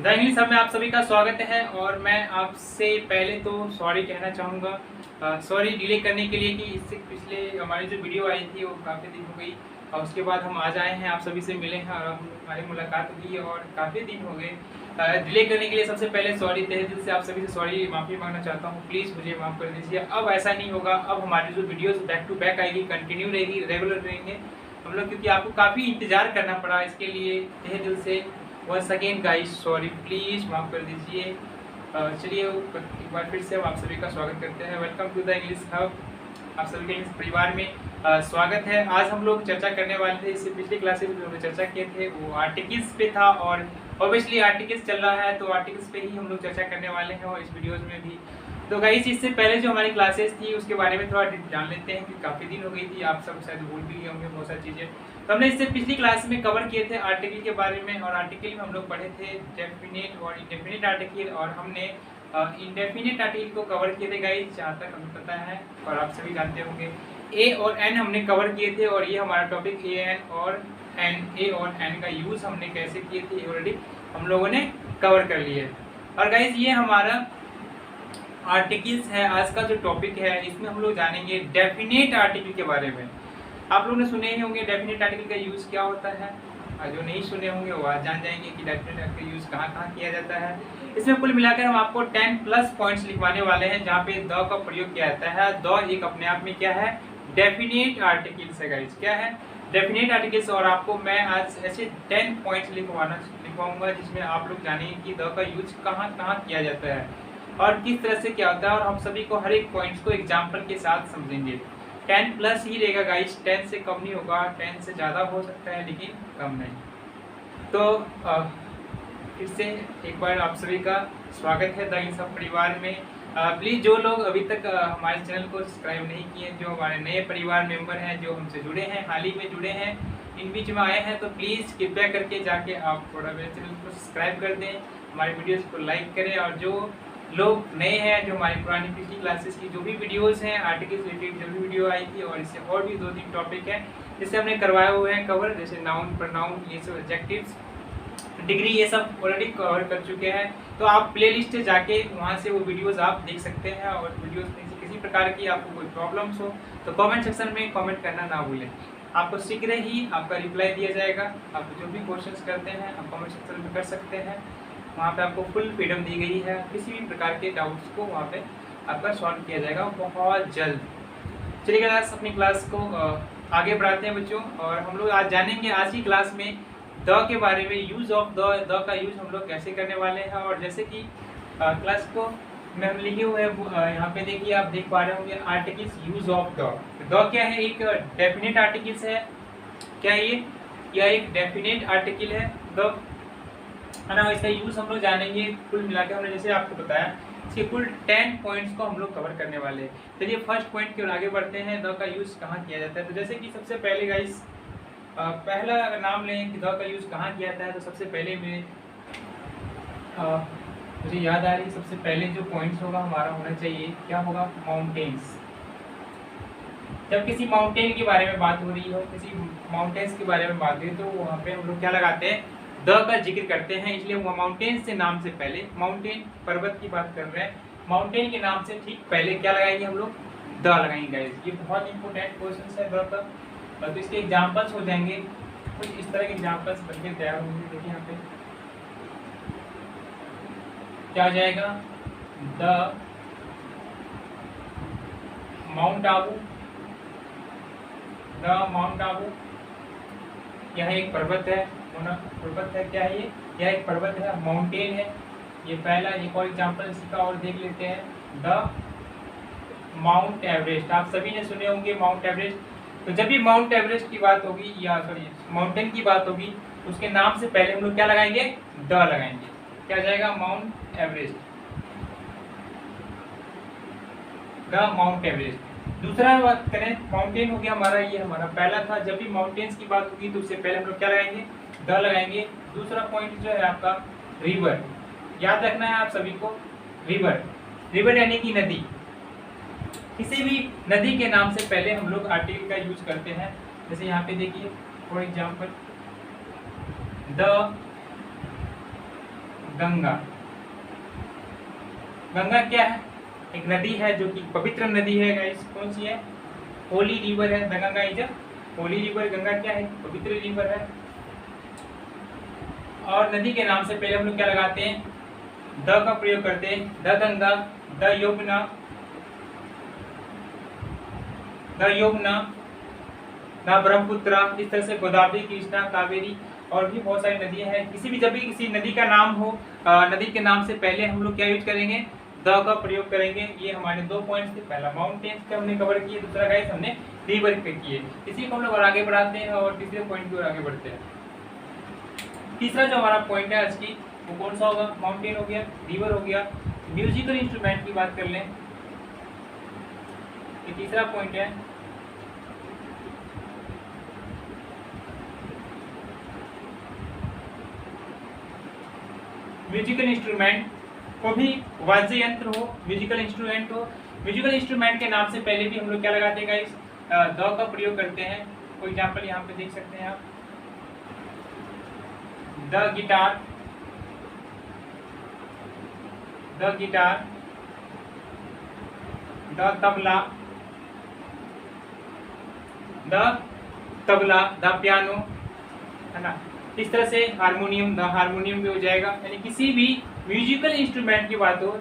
The English hub में आप सभी का स्वागत है। और मैं आपसे पहले तो सॉरी कहना चाहूँगा, सॉरी डिले करने के लिए कि इससे पिछले हमारी जो वीडियो आई थी वो काफ़ी दिन हो गई और उसके बाद हम आज आए हैं, आप सभी से मिले हैं और हमारी मुलाकात हुई और काफ़ी दिन हो गए। डिले करने के लिए सबसे पहले सॉरी, तहे दिल से आप सभी से सॉरी माफ़ी मांगना चाहता हूँ। प्लीज़ मुझे माफ़ कर दीजिए। अब ऐसा नहीं होगा, अब हमारी जो वीडियोज़ बैक टू बैक आएगी, कंटिन्यू रहेगी, रेगुलर रहेंगे हम लोग, क्योंकि आपको काफ़ी इंतज़ार करना पड़ा। इसके लिए तहे दिल से once again guys sorry, please माफ़ कर दीजिए। चलिए एक बार फिर से हम आप सभी का स्वागत करते हैं। Welcome to the English hub, आप सभी के इंग्लिश परिवार में स्वागत है। आज हम लोग चर्चा करने वाले थे, इससे पिछले क्लासेस में हमने चर्चा किए थे वो आर्टिकल्स पे था और ऑब्वियसली आर्टिकल्स चल रहा है तो आर्टिकल्स पे ही हम लोग चर्चा करने वाले हैं और इस वीडियोज़ में भी। तो गाइस इससे पहले जो हमारी क्लासेस थी उसके बारे में थोड़ा जान लेते हैं कि काफ़ी दिन हो गई थी, आप सब शायद भूल भी गए होंगे बहुत सारी चीज़ें। तो हमने इससे पिछली क्लास में कवर किए थे आर्टिकल के बारे में और आर्टिकल में हम लोग पढ़े थे डेफिनेट और इंडेफिनिट आर्टिकल और हमने इंडेफिनिट आर्टिकल को कवर किए थे गाइस, जहाँ तक हमें पता है और आप सभी जानते होंगे। ए और एन हमने कवर किए थे और ये हमारा टॉपिक ए एन और एन, ए और एन का यूज़ हमने कैसे किए थे ऑलरेडी हम लोगों ने कवर कर लिए। और गाइस ये हमारा आर्टिकल्स है, आज का जो टॉपिक है इसमें हम लोग जानेंगे डेफिनेट आर्टिकल के बारे में। आप लोगों ने सुने ही होंगे डेफिनेट आर्टिकल का यूज़ क्या होता है, और जो नहीं सुने होंगे वो आज जान जाएंगे कि डेफिनेट आर्टिकल का यूज़ कहाँ कहाँ किया जाता है। इसमें कुल मिलाकर हम आपको 10+ पॉइंट्स लिखवाने वाले हैं जहाँ पे द का प्रयोग किया जाता है। द एक अपने आप में क्या है, डेफिनेट आर्टिकल्स है गाइस, क्या है डेफिनेट आर्टिकल्स। और आपको मैं आज ऐसे 10 पॉइंट्स लिखवाऊंगा जिसमें आप लोग जानेंगे कि द का यूज कहाँ कहाँ किया जाता है और किस तरह से क्या होता है, और हम सभी को हर एक पॉइंट्स को एग्जाम्पल के साथ समझेंगे। 10+ ही रहेगा गाइस, 10 से कम नहीं होगा, 10 से ज़्यादा हो सकता है लेकिन कम नहीं। तो फिर से एक बार आप सभी का स्वागत है द इंग्लिश हब परिवार में। प्लीज़ जो लोग अभी तक हमारे चैनल को सब्सक्राइब नहीं किए, जो हमारे नए परिवार मेंबर हैं, जो हमसे जुड़े हैं, हाल ही में जुड़े हैं, इन बीच में आए हैं, तो प्लीज़ कृपया करके जाके आप थोड़ा मेरे चैनल को सब्सक्राइब कर दें, हमारे वीडियोज़ को लाइक करें। और जो लोग नए हैं, जो हमारी पुरानी पिछली क्लासेस की जो भी वीडियोस हैं आर्टिकल्स रिलेटेड जो भी वीडियो आई थी और इससे और भी 2-3 टॉपिक हैं जिससे हमने करवाए हुए हैं कवर, जैसे नाउन, प्रोनाउन, ये सब एडजेक्टिव्स, डिग्री, ये सब ऑलरेडी कवर कर चुके हैं। तो आप प्लेलिस्ट से जाके वहाँ से वो वीडियोस आप देख सकते हैं। और वीडियोस में से किसी प्रकार की आपको कोई प्रॉब्लम्स हो तो कमेंट सेक्शन में कमेंट करना ना भूलें, आपको शीघ्र ही आपका रिप्लाई दिया जाएगा। आप जो भी क्वेश्चंस करते हैं आप कमेंट सेक्शन में कर सकते हैं, वहाँ पे आपको फुल फ्रीडम दी गई है, किसी भी प्रकार के डाउट्स को वहाँ पे आपका सॉल्व किया जाएगा बहुत जल्द। चलिए गाइस अपनी क्लास को आगे बढ़ाते हैं बच्चों, और हम लोग आज जानेंगे आज की क्लास में द के बारे में, यूज़ ऑफ द का यूज़ हम लोग कैसे करने वाले हैं। और जैसे कि क्लास को में हम लिखे हुए हैं यहाँ पे देखिए, आप देख पा रहे होंगे आर्टिकल्स यूज़ ऑफ द क्या है, एक डेफिनेट आर्टिकल्स है। क्या ये, यह एक डेफिनेट आर्टिकल है द, है ना। इसका यूज़ हम लोग जानेंगे। कुल मिलाकर हमने जैसे आपको बताया इसके कुल 10 पॉइंट्स को हम लोग कवर करने वाले हैं। चलिए फर्स्ट पॉइंट की ओर आगे बढ़ते हैं, द का यूज़ कहाँ किया जाता है। तो जैसे कि सबसे पहले गाइस पहला अगर नाम लें कि द का यूज़ कहाँ किया जाता है, तो सबसे पहले में मुझे याद आ रही है, सबसे पहले जो पॉइंट्स होगा हमारा होना चाहिए, क्या होगा, माउंटेन्स। जब किसी माउंटेन के बारे में बात हो रही हो, किसी माउंटेन्स के बारे में बात हो रही तो वहाँ पे हम लोग क्या लगाते हैं, द का जिक्र करते हैं। इसलिए वो माउंटेन से नाम से पहले, माउंटेन पर्वत की बात कर रहे हैं, माउंटेन के नाम से ठीक पहले क्या लगाएंगे हम लोग, द लगाएंगे गाइस। ये बहुत इंपॉर्टेंट क्वेश्चन है द का। तो इसके एग्जाम्पल्स हो जाएंगे कुछ इस तरह के, एग्जाम्पल्स बनके तैयार होंगे। देखिए यहाँ पे क्या हो जाएगा, the mount Abu, the mount Abu, यह एक पर्वत है, पर्वत है, क्या है ये, यह एक पर्वत है, माउंटेन है। ये पहला, एक और एग्जांपल इसका और देख लेते हैं, द माउंट एवरेस्ट। आप सभी ने सुने होंगे माउंट एवरेस्ट। तो जब भी माउंट एवरेस्ट की बात होगी या सॉरी माउंटेन की बात होगी, उसके नाम से पहले हम लोग क्या लगाएंगे, द लगाएंगे। क्या जाएगा, mount Everest, the mount Everest. दूसरा बात करें, माउंटेन हो गया हमारा, ये हमारा पहला था। जब भी माउंटेन्स की बात होगी तो उससे पहले हम लोग क्या लगाएंगे, द लगाएंगे। दूसरा पॉइंट जो है आपका रिवर, याद रखना है आप सभी को, रिवर, रिवर यानी कि नदी। किसी भी नदी के नाम से पहले हम लोग आर्टिकल का यूज करते हैं। जैसे यहाँ पे देखिए for example, the Ganga. Ganga क्या है? एक नदी है जो कि पवित्र नदी है गाइस। कौन सी है? होली रिवर है। The Ganga is a Holi river. Ganga क्या है? पवित्र रिवर है। और नदी के नाम से पहले हम लोग क्या लगाते हैं? द का प्रयोग करते हैं। The Ganga, the Yamuna, the Yamuna, the Brahmaputra, इस तरह से गोदावरी, कृष्णा, कावेरी और भी बहुत सारी नदियां हैं। किसी भी जब भी किसी नदी का नाम हो, नदी के नाम से पहले हम लोग क्या यूज करेंगे? द का प्रयोग करेंगे। ये हमारे 2 पॉइंट्स थे। पहला माउंटेन्स का हमने कवर किए, दूसरा गाइस हमने रिवर पे किए। इसी को हम लोग और आगे बढ़ाते हैं और तीसरे पॉइंट की ओर आगे बढ़ते हैं। तीसरा जो हमारा पॉइंट है आज की, वो कौन सा होगा? माउंटेन हो गया, रिवर हो गया। म्यूजिकल इंस्ट्रूमेंट की बात कर लें। ये तीसरा पॉइंट है। म्यूजिकल इंस्ट्रूमेंट को भी वाद्य यंत्र हो, म्यूजिकल इंस्ट्रूमेंट हो। म्यूजिकल इंस्ट्रूमेंट के नाम से पहले भी हम लोग क्या लगाते हैं गाइस? द का प्रयोग करते हैं। कोई एग्जांपल यहाँ पे देख सकते हैं आप। The guitar, the guitar, the tabla, the tabla, the piano, है ना। इस तरह से हारमोनियम, द हारमोनियम भी हो जाएगा। यानी किसी भी म्यूजिकल इंस्ट्रूमेंट की बात हो,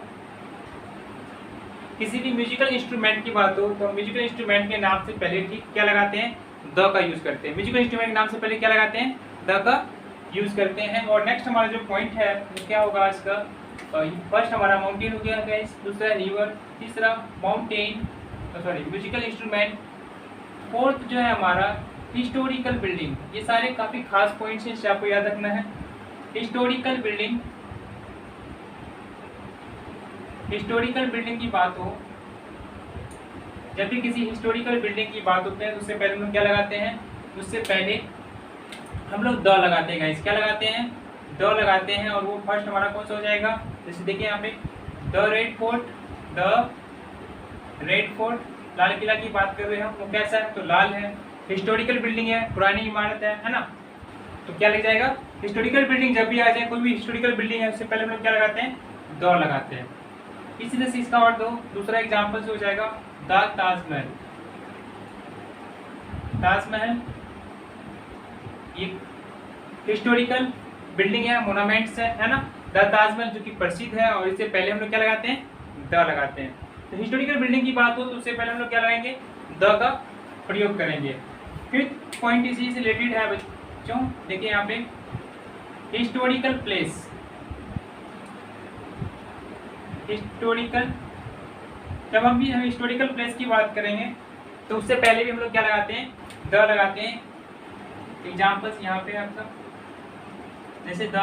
किसी भी म्यूजिकल इंस्ट्रूमेंट की बात हो तो म्यूजिकल इंस्ट्रूमेंट के नाम से पहले ठीक क्या लगाते हैं? द का यूज करते हैं। म्यूजिकल इंस्ट्रूमेंट के नाम से पहले क्या लगाते हैं? द का यूज करते हैं। और नेक्स्ट हमारा जो पॉइंट है वो क्या होगा इसका? फर्स्ट हमारा माउंटेन हो गया गाइस, दूसरा रिवर, तीसरा mountain, sorry musical instrument. Fourth जो है हमारा हिस्टोरिकल बिल्डिंग। ये सारे काफी खास पॉइंट्स हैं, इसे आपको याद रखना है। हिस्टोरिकल बिल्डिंग, हिस्टोरिकल बिल्डिंग की बात हो, जब भी किसी हिस्टोरिकल बिल्डिंग की बात होती है तो उससे पहले हम लोग क्या लगाते हैं? उससे पहले हम लोग द लगाते हैं गाइस। क्या लगाते हैं? द लगाते हैं। और वो फर्स्ट हमारा कौन सा हो जाएगा? जैसे देखिए यहाँ पे the Red Fort, the Red Fort. Lal Qila की बात कर रहे हैं हम, वो कैसा है? तो लाल है। हिस्टोरिकल बिल्डिंग है, पुरानी इमारत है ना। तो क्या लग जाएगा? हिस्टोरिकल बिल्डिंग जब भी आ जाए, कोई भी हिस्टोरिकल बिल्डिंग है, उससे पहले हम लोग क्या लगाते हैं? द लगाते हैं। इसी तरह से इसका और दो दूसरा एग्जाम्पल हो जाएगा द ताजमहल। ताजमहल एक हिस्टोरिकल बिल्डिंग है, मोनामेंट्स है ना। द ताजमहल जो कि प्रसिद्ध है, और इससे पहले हम लोग क्या लगाते हैं? द लगाते हैं। तो हिस्टोरिकल बिल्डिंग की बात हो तो उससे पहले हम लोग क्या लगाएंगे? द का प्रयोग करेंगे। फिफ्थ पॉइंट इसी से रिलेटेड है बच्चों। देखिए यहाँ पे हिस्टोरिकल प्लेस, हिस्टोरिकल, जब हम हिस्टोरिकल प्लेस की बात करेंगे तो उससे पहले भी हम लोग क्या लगाते हैं? द लगाते हैं। एग्जाम्पल्स यहाँ पे आपका, जैसे द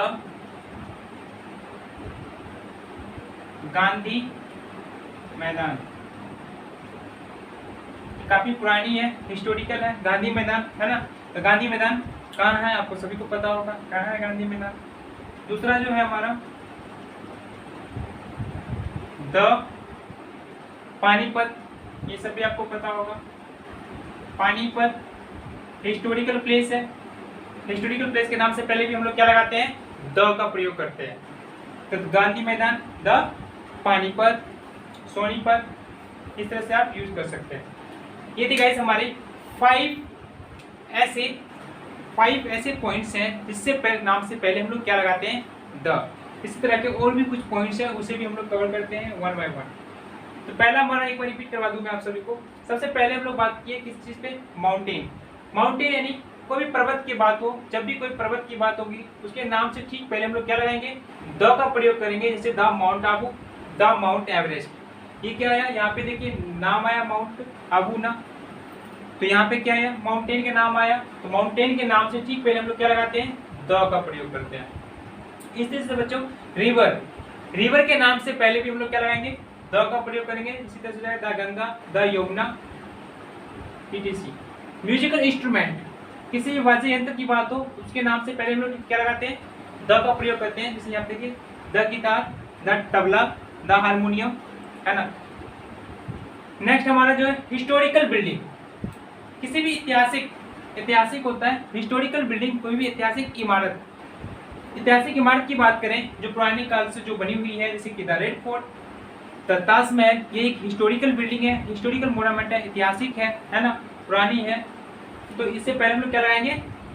गांधी मैदान, काफी पुरानी है, हिस्टोरिकल है। गांधी मैदान है ना। तो गांधी मैदान कहाँ है? आपको सभी को पता होगा कहाँ है गांधी मैदान। दूसरा जो है हमारा द पानीपत, ये सब भी आपको पता होगा। पानीपत हिस्टोरिकल प्लेस है। हिस्टोरिकल प्लेस के नाम से पहले भी हम लोग क्या लगाते हैं? द का प्रयोग करते हैं। तो गांधी मैदान, द पानीपत, सोनीपत, इस तरह से आप यूज कर सकते हैं। ये थी गाइस हमारे 5 ऐसे पॉइंट्स हैं जिससे नाम से पहले हम लोग क्या लगाते हैं? द। इसी तरह के और भी कुछ पॉइंट्स हैं, उसे भी हम लोग कवर करते हैं वन बाय वन। तो पहला हमारा एक बार रिपीट करवा दूं मैं आप सभी को। सबसे पहले हम लोग बात किए किस चीज पे? माउंटेन। माउंटेन यानी कोई भी पर्वत की बात हो, जब भी कोई पर्वत की बात होगी उसके नाम से ठीक पहले हम लोग क्या लगाएंगे? द का प्रयोग करेंगे। जैसे the mount Abu, the mount Everest. ये क्या आया? यहाँ पे देखिए नाम आया माउंट आबू ना, तो यहाँ पे क्या आया? माउंटेन के नाम आया। तो माउंटेन के नाम से ठीक पहले हम लोग क्या लगाते हैं? द का प्रयोग करते हैं। इस तरह से बच्चों रिवर, रिवर के नाम से पहले भी हम लोग क्या लगाएंगे? द का प्रयोग करेंगे। इसी तरह से the Ganga, the Yamuna, etc। Musical instrument, किसी भी वाद्य यंत्र की बात हो उसके नाम से पहले हम लोग क्या लगाते हैं? द का प्रयोग करते हैं। जैसे यहाँ देखिए the guitar, the tabla, the harmonium, है ना। नेक्स्ट हमारा जो है हिस्टोरिकल बिल्डिंग। किसी भी ऐतिहासिक होता है हिस्टोरिकल बिल्डिंग, कोई भी ऐतिहासिक इमारत। ऐतिहासिक इमारत की बात करें जो पुराने काल से जो बनी हुई है, जैसे कि the Red Fort, the Taj Mahal, ये एक हिस्टोरिकल बिल्डिंग है, हिस्टोरिकल मोनूमेंट है, ऐतिहासिक है ना, पुरानी है, तो इससे पहले हम लोग क्या लगाएंगे,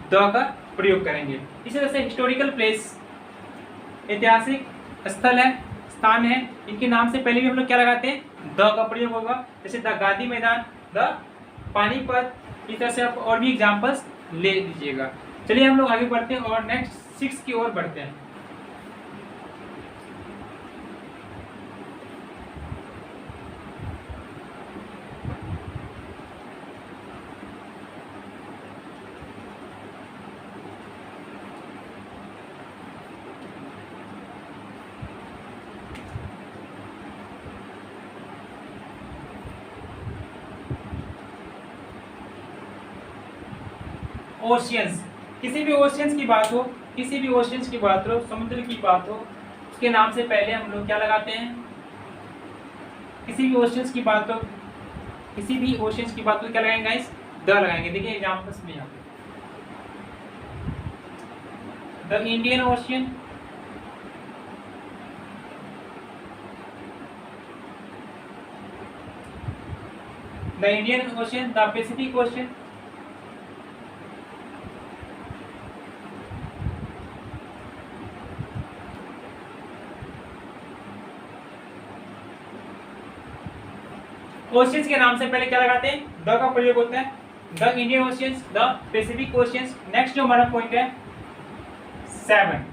द का प्रयोग करेंगे। इसी तरह से हिस्टोरिकल प्लेस, ऐतिहासिक स्थल है, स्थान है, इनके नाम से पहले भी हम लोग क्या लगाते हैं, द का प्रयोग होगा, जैसे द गांधी मैदान, द पानीपत। इस तरह से आप और भी एग्जांपल्स ले लीजिएगा। चलिए हम लोग आगे बढ़ते हैं और नेक्स्ट 6 की ओर बढ़ते हैं। ओशियंस, किसी भी ओशियंस की बात हो, किसी भी ओशियंस की बात हो, समुद्र की बात हो, उसके नाम से पहले हम लोग क्या लगाते हैं, किसी भी ओशियंस की बात हो, किसी भी ओशियंस की बात हो क्या लगाएंगे गाइस, द लगाएंगे। देखिए एग्जांपल्स में यहाँ पे the Indian ocean, the Indian ocean, the Pacific ocean, oceans के नाम से पहले क्या लगाते हैं, द का प्रयोग होता है, the Indian oceans, the Pacific oceans. Next जो हमारा पॉइंट है 7,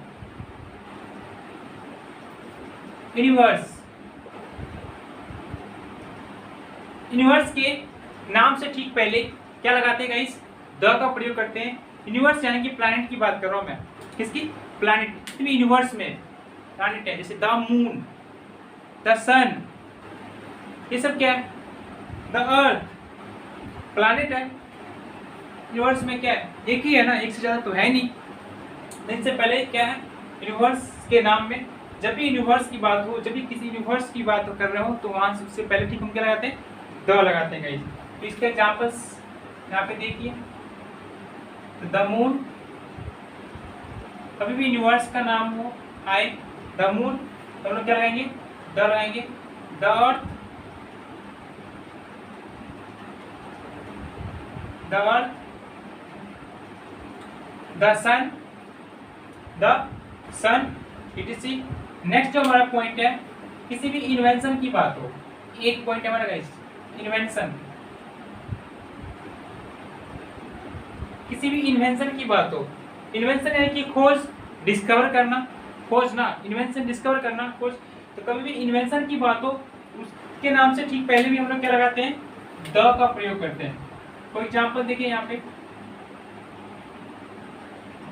यूनिवर्स। यूनिवर्स के नाम से ठीक पहले क्या लगाते हैं गाइस, द का प्रयोग करते हैं। यूनिवर्स यानी कि प्लैनेट की बात कर रहा हूं मैं, किसकी, प्लैनेट। यूनिवर्स में प्लैनेट है, जैसे द मून, द सन, ये सब क्या है, द अर्थ, प्लैनेट है। यूनिवर्स में क्या है, एक ही है ना, एक से ज्यादा तो है नहीं। इनसे पहले क्या है, यूनिवर्स के नाम में जब भी यूनिवर्स की बात हो, जब भी किसी यूनिवर्स की बात कर रहे हो, तो वहां सबसे पहले ठीक हम क्या लगाते हैं, द लगाते हैं गाइस। तो इसके एग्जांपल्स यहाँ पे देखिए, द मून, कभी भी यूनिवर्स का नाम हो आए, द मून, तो हम लोग क्या लगाएंगे, द लगाएंगे। The earth, the earth, the sun, the sun, etc। Next जो हमारा पॉइंट है, किसी भी इन्वेंशन की बात हो, एक पॉइंट हमारा गाइस, इन्वेंशन, किसी भी इन्वेंशन की बात हो, इन्वेंशन यानी कि खोज, डिस्कवर करना, खोज ना, इन्वेंशन डिस्कवर करना, खोज। तो कभी भी इन्वेंशन की बात हो, उसके नाम से ठीक पहले भी हम लोग क्या लगाते हैं, द का प्रयोग करते हैं। कोई एग्जांपल देखिए यहाँ पे,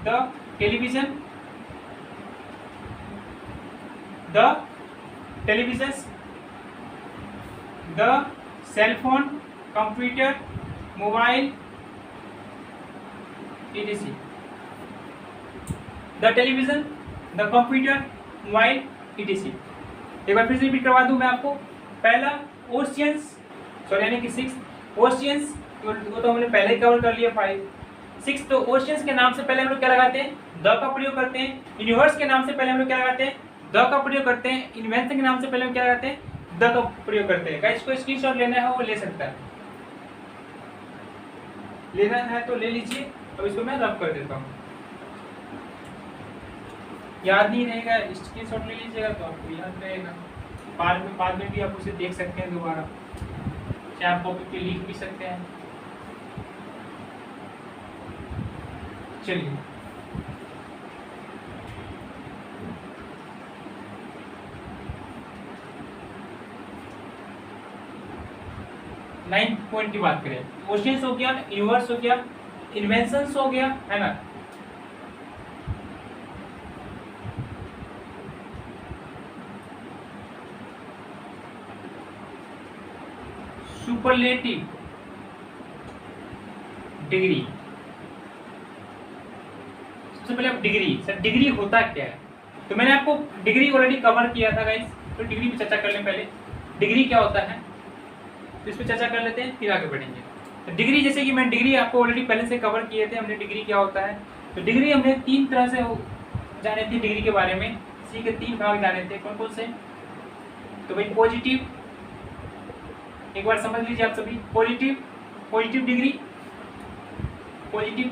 the television, the television, the cell phone, computer, mobile, etc। The television, the computer, mobile, etc। एक बार फिर से रिपीट करवा दूं मैं आपको। पहला ओशियंस, सॉरी यानी कि 6 ओशियंस, वो तो हमने पहले ही कवर कर लिया। 5 6 तो ओशियंस के नाम से पहले हम लोग क्या लगाते हैं, द का प्रयोग करते हैं। यूनिवर्स के नाम से पहले हम लोग क्या लगाते हैं, द का प्रयोग करते हैं। इन्वेंशन के नाम से पहले हम क्या लगाते हैं, द का प्रयोग करते हैं। गाइस को स्क्रीनशॉट लेना है वो ले सकता है, लेना है तो ले लीजिए। अब इसको मैं रब कर देता हूँ, याद नहीं रहेगा स्क्रीनशॉट ले लीजिएगा तो आपको याद रहेगा। बाद में भी आप उसे देख सकते हैं दोबारा, चाहे आप कॉपी पे लिख भी सकते हैं। चलिए नाइन्थ पॉइंट की बात करें, ओशियंस हो गया, यूनिवर्स हो गया, इन्वेंशंस हो गया, है ना। सुपरलेटिव डिग्री, सबसे पहले आप डिग्री, सर डिग्री होता क्या है, तो मैंने आपको डिग्री ऑलरेडी कवर किया था गाइस, तो डिग्री पे चर्चा कर लें पहले, डिग्री क्या होता है, तो इस पर चर्चा कर लेते हैं फिर आगे बढ़ेंगे। तो डिग्री, जैसे कि मैं डिग्री आपको ऑलरेडी पहले से कवर किए थे, हमने डिग्री क्या होता है। तो डिग्री हमने 3 तरह से जाने थे डिग्री के बारे में, इसी के 3 भाग जाने थे। कौन कौन से? तो भाई पॉजिटिव, एक बार समझ लीजिए आप सभी, positive degree, comparative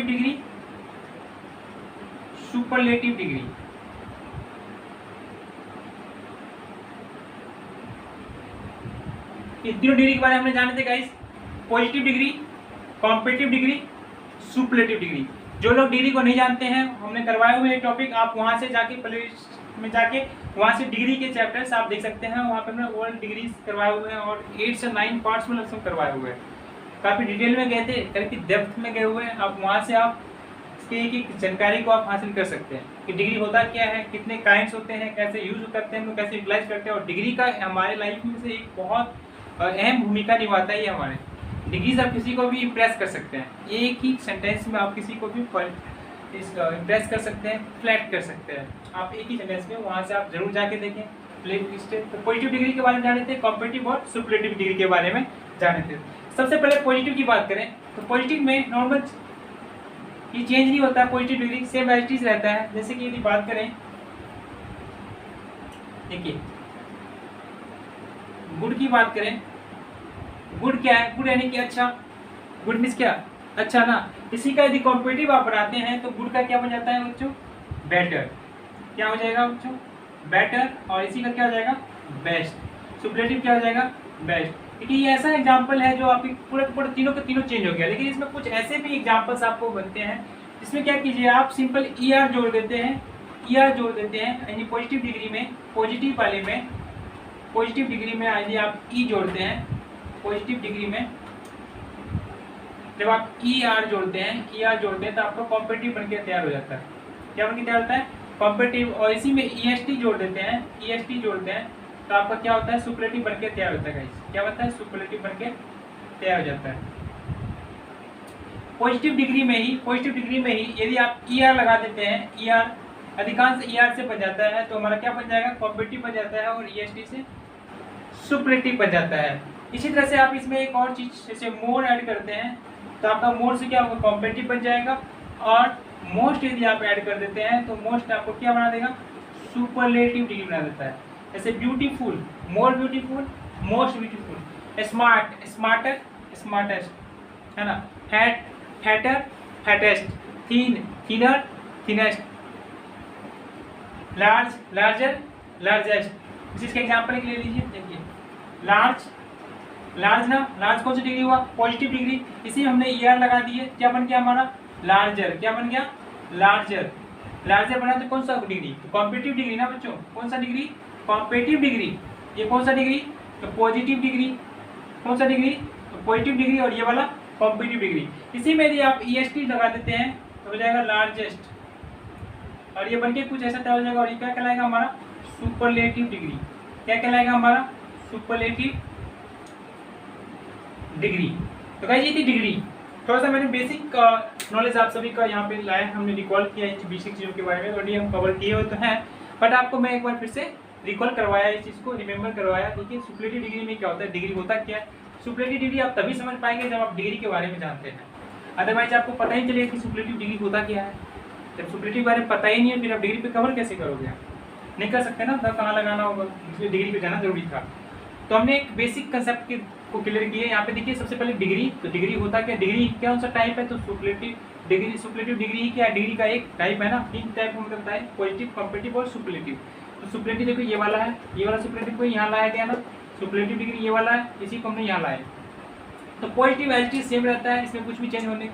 degree, superlative degree. इन तीनों डिग्री के बारे में हमने जाने थे guys, positive degree, comparative degree, superlative degree. जो लोग डिग्री को नहीं जानते हैं, हमने करवाए हुए टॉपिक, आप वहां से जाके प्लेलिस्ट में जाके वहां से डिग्री के चैप्टर्स आप देख सकते हैं। वहां पे हमने ऑल डिग्रीज करवाए हुए हैं और 8 से 9 पार्ट्स में लगभग करवाए हुए हैं। काफी डिटेल में गए थे, काफी डेप्थ में गए हुए हैं। आप वहां से आप इसके एक जानकारी को आप हासिल कर सकते हैं कि डिग्री होता क्या है, कितने काइंड्स होते हैं, कैसे यूज करते हैं, कैसे यूटिलाइज करते हैं। और डिग्री का हमारे लाइफ में से एक बहुत अहम भूमिका निभाता है। ये हमारे डिग्रीज आप किसी को भी इम्प्रेस कर सकते हैं, एक ही सेंटेंस में आप किसी को भी इम्प्रेस कर सकते हैं, फ्लैट कर सकते हैं आप एक ही सेंटेंस में। वहाँ से आप जरूर जाके देखें प्ले लिस्ट। तो पॉजिटिव डिग्री के बारे में जाने थे, कॉम्पिटिटिव और सुपरलेटिव डिग्री के बारे में जाने थे। सबसे पहले पॉजिटिव की बात करें तो पॉजिटिव में नॉर्मल ये चेंज नहीं होता है, positive degree same as it is रहता है। जैसे कि यदि बात करें, देखिए गुड की बात करें, गुड क्या है? गुड यानी कि अच्छा, गुड मीन्स क्या? अच्छा ना। इसी का यदि कॉम्पिटिटिव आप बनाते हैं तो गुड का क्या बन जाता है बच्चों? बेटर। क्या हो जाएगा बच्चों? बेटर। और इसी का क्या हो जाएगा? बेस्ट। सुपरलेटिव क्या हो जाएगा? बेस्ट। देखिए ये ऐसा एग्जाम्पल है जो आपके पूरे तीनों के तीनों चेंज हो गया। लेकिन इसमें कुछ ऐसे भी एग्जाम्पल्स आपको बनते हैं जिसमें क्या कीजिए, आप सिंपल ER जोड़ देते हैं, यानी पॉजिटिव डिग्री में, पॉजिटिव वाले में, पॉजिटिव डिग्री में यदि आप ई जोड़ते हैं, पॉजिटिव डिग्री में जब आप ER जोड़ते हैं तो आपका कॉम्पिटिटिव बनके तैयार हो जाता है। क्या बनके तैयार होता है? कॉम्पिटिटिव। और इसी में EST जोड़ देते हैं, तो आपका क्या होता है? सुपरलेटिव बनके तैयार होता है गाइस। क्या होता है? सुपरलेटिव बनके तैयार हो जाता है। पॉजिटिव डिग्री में ही यदि आप ER लगा देते हैं, ER अधिकांश ER से बन जाता है, तो हमारा क्या बन जाएगा? कॉम्पिटिटिव बन जाता है। और EST से सुपरलेटिव बन जाता है। इसी तरह से आप इसमें एक और चीज जैसे मोर ऐड करते हैं तो आपका मोर से क्या होगा? कॉम्पिटिटिव बन जाएगा। और मोस्ट यदि आप ऐड कर देते हैं तो मोस्ट आपको क्या बना देगा? सुपरलेटिव डिग्री बना देता है। जैसे beautiful, more beautiful, most beautiful, smart, smarter, smartest, है ना। Fat, fatter, fattest, thin, thinner, thinnest, large, larger, largest. इसका एग्जाम्पल ले लीजिए। देखिए लार्ज ना, लार्ज कौन सी डिग्री हुआ? Positive degree. इसी हमने ER लगा दिए, क्या बन गया हमारा? लार्जर। क्या बन गया? लार्जर। लार्जर बना तो कौन सा डिग्री? तो कॉम्पिटिटिव डिग्री ना बच्चों। कौन सा डिग्री? Comparative degree. ये कौन सा डिग्री? तो पॉजिटिव डिग्री। कौन सा डिग्री? तो पॉजिटिव डिग्री। और ये वाला कॉम्पिटिटिव डिग्री। इसी में यदि आप EST लगा देते हैं तो हो जाएगा लार्जेस्ट। और ये बनके कुछ ऐसा तैयार हो जाएगा। और ये क्या कहलाएगा हमारा? Superlative degree. क्या कहलाएगा हमारा? Superlative degree. तो गाइस ये थी डिग्री। थोड़ा सा मैंने बेसिक नॉलेज आप सभी का यहाँ पे लाया, हमने रिकॉल किया इन बेसिक चीज़ों के बारे में। ऑलरेडी हम कवर किए हुए तो हैं, बट आपको मैं एक बार फिर से रिकॉल करवाया, इस चीज़ को रिमेंबर करवाया। देखिए सुपरलेटिव डिग्री में क्या होता है, डिग्री होता क्या है। सुपरलेटिव डिग्री आप तभी समझ पाएंगे जब आप डिग्री के बारे में जानते हैं। अदरवाइज आपको पता ही चलेगा कि सुपरलेटिव डिग्री होता क्या है। जब सुपरलेटिव के बारे में पता ही नहीं है फिर आप डिग्री पे कवर कैसे करोगे? नहीं कर सकते ना, तब कहाँ लगाना होगा, इसलिए डिग्री पे जाना जरूरी था। तो हमने एक बेसिक कंसेप्ट को क्लियर किया। यहाँ पे देखिए सबसे पहले डिग्री। तो डिग्री होता क्या? डिग्री क्या कौन सा टाइप है? तो सुपरलेटिव डिग्री। सुपरलेटिव डिग्री ही क्या है? डिग्री का एक टाइप है ना। 3 टाइप को मतलब बताए, पॉजिटिव, कॉम्पिटिटिव और सुपरलेटिव। तो सुपरलेटिव देखो ये वाला है, ये वाला सुपरलेटिव को यहाँ लाया गया ना। सुपरलेटिव डिग्री ये वाला है, इसी को हमने यहाँ लाया। तो positive as it is same रहता है, इसमें कुछ भी चेंज होने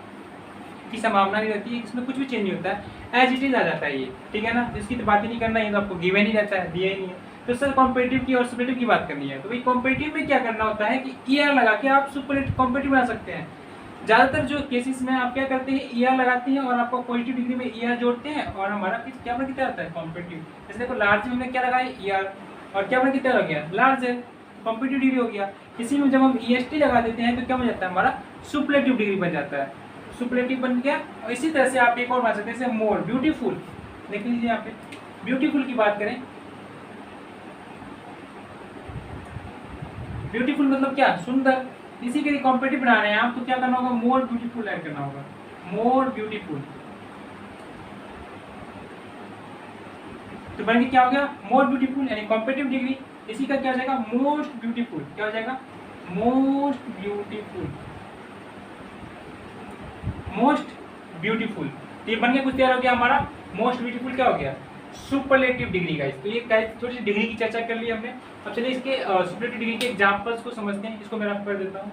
की संभावना नहीं रहती है, इसमें कुछ भी चेंज नहीं होता है, एज इट इज आ जाता है ये, ठीक है ना। इसकी तो बात ही नहीं करना, ये तो आपको गिवन ही रहता है, दिया ही नहीं है। तो सर कॉम्पिटिटिव की और सुपरलेटिव की बात करनी है। तो भाई कॉम्पिटिटिव में क्या करना होता है कि ER लगा के आप सुपरलेटिव कॉम्पिटिटिव बना सकते हैं। ज़्यादातर जो केसेस में आप क्या करते हैं, ER लगाते हैं और आपको पॉजिटिव डिग्री में ER जोड़ते हैं और हमारा क्या बन के तैयार होता है? कॉम्पिटिटिव। जैसे देखो लार्ज में हमने क्या लगाया? ER, और क्या बन के तैयार हो गया? लार्ज है, कॉम्पिटिटिव डिग्री हो गया। इसी में जब हम EST लगा देते हैं तो क्या बन जाता है? हमारा सुपरलेटिव डिग्री बन जाता है, सुपरलेटिव बन गया। और इसी तरह से आप एक और बना सकते हैं, जैसे मोर ब्यूटीफुल। देख लीजिए यहाँ पे ब्यूटीफुल की बात करें, ब्यूटीफुल मतलब क्या, सुंदर। इसी के लिए कॉम्पिटिटिव बना रहे हैं आप, तो क्या करना होगा, मोर ब्यूटीफुल ऐड करना होगा, मोर ब्यूटीफुल। तो बन के क्या हो गया, मोर ब्यूटीफुल, यानी कॉम्पिटिटिव डिग्री। इसी का क्या हो जाएगा, मोस्ट ब्यूटीफुल। क्या हो जाएगा, मोस्ट ब्यूटीफुल, मोस्ट ब्यूटीफुल। तो ये बन के कुछ तैयार हो गया हमारा मोस्ट ब्यूटीफुल। क्या हो गया, सुपरलेटिव डिग्री गाइस। तो ये गाइस थोड़ी सी डिग्री की चर्चा कर ली हमने। अब चलिए इसके सुपरलेटिव डिग्री के एग्जांपल्स को समझते हैं। इसको मैं रफ कर देता हूँ।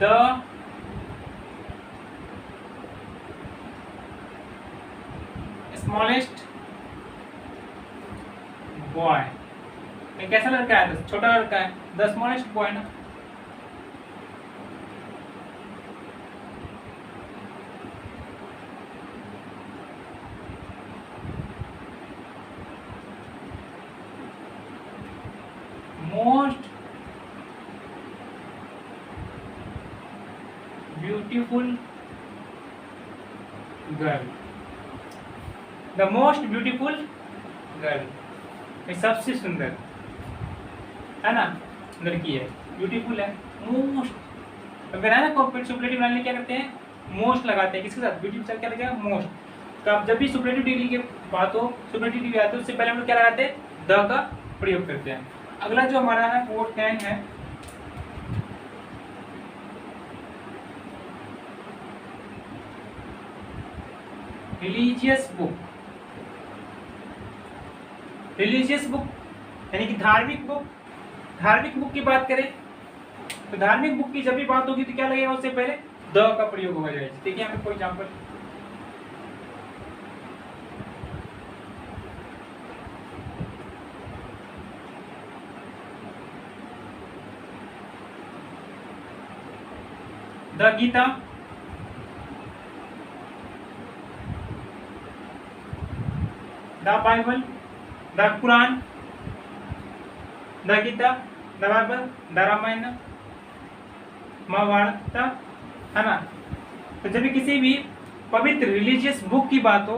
The smallest boy, कैसा लड़का है, छोटा लड़का है, द स्मॉलेस्ट बॉय ना। Most beautiful girl, the most beautiful girl, सबसे सुंदर है ना लड़की है, ब्यूटीफुल है, मोस्ट। अगर है ना कॉम्पिटिटिव सुपरलेटिव बनाने क्या करते हैं, मोस्ट लगाते हैं। किसके साथ, ब्यूटीफुल साथ क्या लगेगा, मोस्ट। तो आप जब भी सुपरलेटिव डिग्री की बात हो, सुपरलेटिव डिग्री आती है, उससे पहले हम लोग क्या लगाते हैं, द का प्रयोग करते हैं। अगला जो हमारा है वो 10 है, रिलीजियस बुक। रिलीजियस बुक यानी कि धार्मिक बुक। धार्मिक बुक की बात करें तो धार्मिक बुक की जब भी बात होगी तो क्या लगेगा, उससे पहले द का प्रयोग होगा। देखिए हमें कोई example, the Gita, the Bible, the Quran, the Gita, the Bible, the Ramayana, Mahabharata, है ना। तो जब भी किसी भी पवित्र रिलीजियस बुक की बात हो,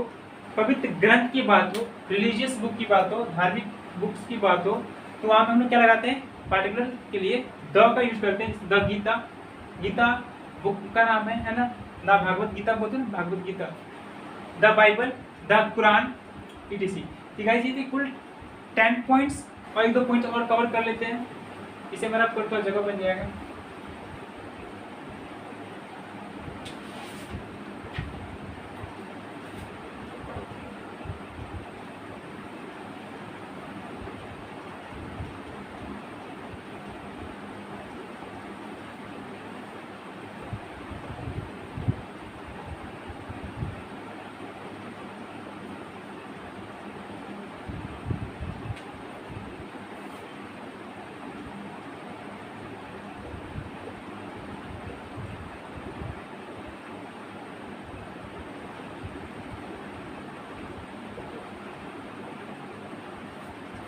पवित्र ग्रंथ की बात हो, रिलीजियस बुक की बात हो, धार्मिक बुक्स की बात हो, तो वहां हम लोग क्या लगाते हैं, पार्टिकुलर के लिए द का यूज करते हैं। द गीता, गीता बुक का नाम है ना, द भागवत गीता बोलते हैं, Bhagavad Gita, the Bible, the Quran, etc। ठीक है, ये कुल 10 पॉइंट्स और 1-2 पॉइंट्स और कवर कर लेते हैं। इसे मेरा पूरा जगह बन जाएगा।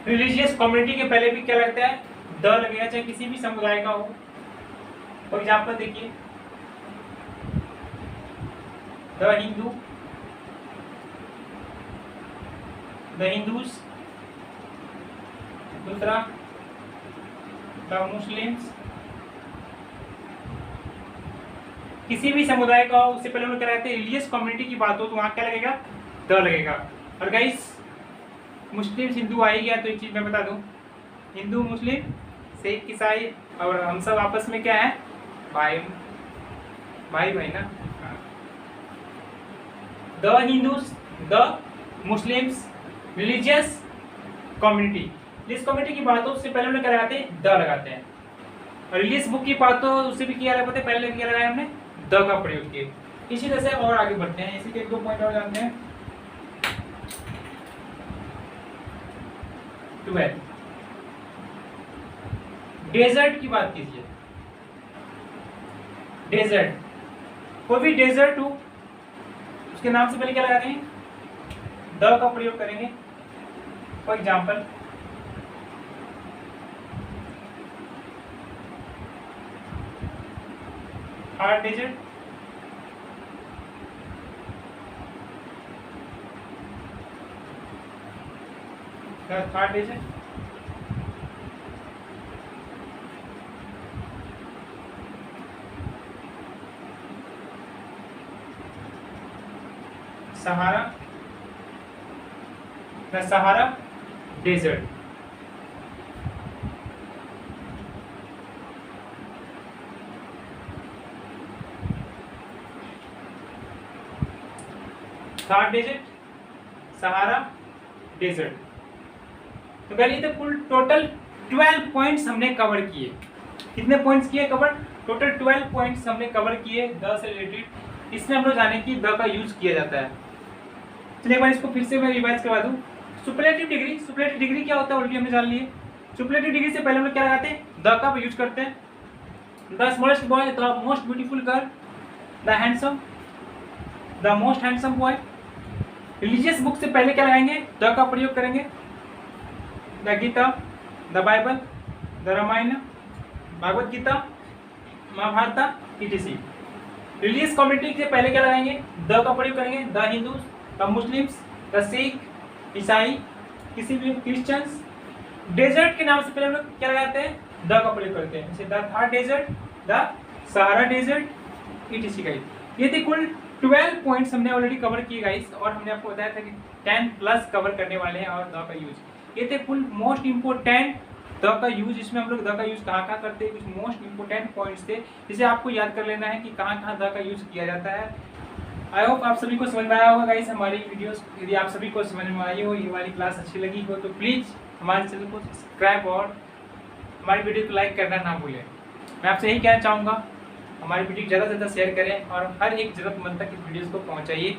रिलीजियस कम्युनिटी के पहले भी क्या लगता है, द लगेगा, चाहे किसी भी समुदाय का हो। फॉर एग्जाम्पल देखिए, द हिंदू, द हिंदूज, दूसरा द मुस्लिम्स। किसी भी समुदाय का हो, उससे पहले हम लोग क्या कहते हैं, रिलीजियस कम्युनिटी की बात हो तो वहां क्या लगेगा, द लगेगा। और गाइस मुस्लिम हिंदू आ ही गया तो एक चीज मैं बता दूं, हिंदू मुस्लिम सिख ईसाई और हम सब आपस में क्या है, भाई भाई भाई ना। The Hindus, the Muslims, religious community. Religious community की बात हो उससे पहले हम लोग क्या लगाते हैं, द लगाते हैं। और रिलीजियस बुक की बात हो उससे भी क्या लगाते हैं, पहले क्या लगाया हमने, द का प्रयोग किए। इसी तरह से और आगे बढ़ते हैं, इसी के 1-2 पॉइंट और जानते हैं। 12। डेजर्ट की बात कीजिए, डेजर्ट, कोई भी डेजर्ट हो उसके नाम से पहले क्या लगाते हैं, द का प्रयोग करेंगे। For example Thar desert, Thar desert, Sahara, the Sahara desert. Thar desert, Sahara desert. तो कह लीजिए कुल टोटल 12 पॉइंट्स हमने कवर किए। कितने पॉइंट्स किए कवर? टोटल 12 पॉइंट्स हमने कवर किए द से रिलेटेड। इसमें हम लोग जाने कि द का यूज किया जाता है। चलिए एक बार इसको फिर से मैं रिवाइज करवा दूं। सुपरलेटिव डिग्री, सुपरलेटिव डिग्री क्या होता है ऑलरेडी हमने जान लिए। सुपरलेटिव डिग्री से पहले हम लोग क्या लगाते हैं, द का यूज करते हैं। The smallest boy, the most beautiful girl, the handsome, the most handsome boy. Religious book से पहले क्या लगाएंगे, द का प्रयोग करेंगे। The Gita, the Bible, the Ramayana, Bhagavad Gita, Mahabharata etc। Religious community से पहले क्या लगाएंगे, द का प्रयोग करेंगे। The Hindus, the Muslims, the Sikh, ईसाई, किसी भी क्रिश्चियंस। डेजर्ट के नाम से पहले हम लोग क्या लगाते हैं, द का प्रयोग करते हैं। जैसे the Thar desert, the Sahara desert etc। Guys ये थे कुल 12 पॉइंट्स हमने ऑलरेडी कवर किए गाइस, और हमने आपको बताया था कि 10 प्लस कवर करने वाले हैं। और द का यूज ये थे कुल मोस्ट इंपोर्टेंट द का यूज। इसमें हम लोग द का यूज कहाँ कहाँ करते हैं, कुछ मोस्ट इंपोर्टेंट पॉइंट्स थे जिसे आपको याद कर लेना है कि कहाँ कहाँ द का यूज किया जाता है। आई होप आप सभी को समझ में आया होगा गाइस हमारी वीडियोस। यदि आप सभी को समझ में आई हो, ये वाली क्लास अच्छी लगी हो, तो प्लीज़ हमारे चैनल को सब्सक्राइब और हमारी वीडियो को लाइक करना ना भूलें। मैं आपसे यही कहना चाहूँगा, हमारी वीडियो ज़्यादा से ज़्यादा शेयर करें और हर एक ज़रूरतमंद तक इस वीडियोस को पहुँचाइए,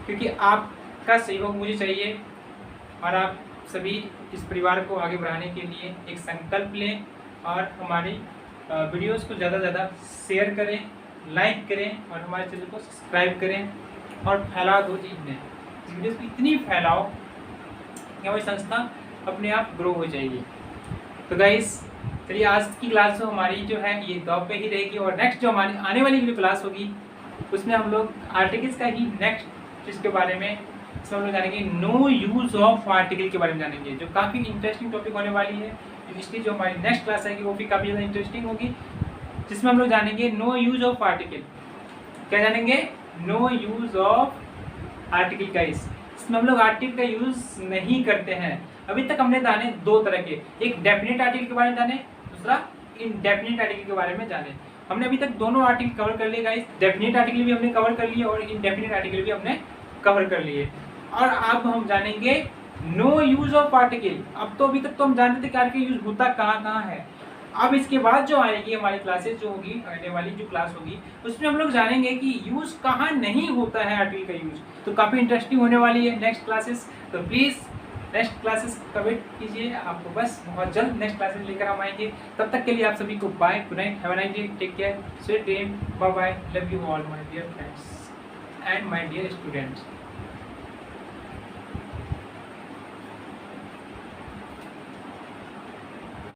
क्योंकि आपका सहयोग मुझे चाहिए। और आप सभी इस परिवार को आगे बढ़ाने के लिए एक संकल्प लें और हमारी वीडियोस को ज़्यादा से ज़्यादा शेयर करें, लाइक करें और हमारे चैनल को सब्सक्राइब करें और फैला दो इन्हें, इस वीडियोस को इतनी फैलाओ कि हमारी संस्था अपने आप ग्रो हो जाएगी। तो गाइस चलिए आज की क्लास हमारी जो है ये द पे ही रहेगी, और नेक्स्ट जो हमारी आने वाली जो क्लास होगी उसमें हम लोग आर्टिकल्स का ही नेक्स्ट इसके बारे में इसमें हम लोग जानेंगे नो यूज ऑफ आर्टिकल के बारे में जानेंगे, जो काफ़ी इंटरेस्टिंग टॉपिक होने वाली है। इसलिए जो हमारी नेक्स्ट क्लास आएगी वो भी काफ़ी ज़्यादा इंटरेस्टिंग होगी, जिसमें हम लोग जानेंगे नो यूज ऑफ आर्टिकल। क्या जानेंगे, नो यूज ऑफ आर्टिकल का। इसमें हम लोग आर्टिकल का यूज नहीं करते हैं। अभी तक हमने जाने दो तरह के, एक डेफिनेट आर्टिकल के बारे में जाने, दूसरा इनडेफिनेट आर्टिकल के बारे में जाने। हमने अभी तक दोनों आर्टिकल कवर कर लिए गाइस, डेफिनेट आर्टिकल भी हमने कवर कर लिए और इनडेफिनेट आर्टिकल भी हमने कवर कर लिए। और अब हम जानेंगे नो यूज ऑफ आर्टिकल। अब तो अभी तक तो हम जानते थे कि आर्टिकल यूज होता कहाँ कहाँ है। अब इसके बाद जो आएगी हमारी क्लासेस जो होगी, आने वाली जो क्लास होगी, उसमें हम लोग जानेंगे कि यूज कहाँ नहीं होता है आर्टिकल का यूज। तो काफ़ी इंटरेस्टिंग होने वाली है नेक्स्ट क्लासेस। तो प्लीज़ नेक्स्ट क्लासेस का वेट कीजिए, आपको बस बहुत जल्द नेक्स्ट क्लासेस लेकर हम आएंगे। तब तक के लिए आप सभी को bye, good night, have a nice day, take care, sweet dream, bye bye, love you all my dear friends and my dear students.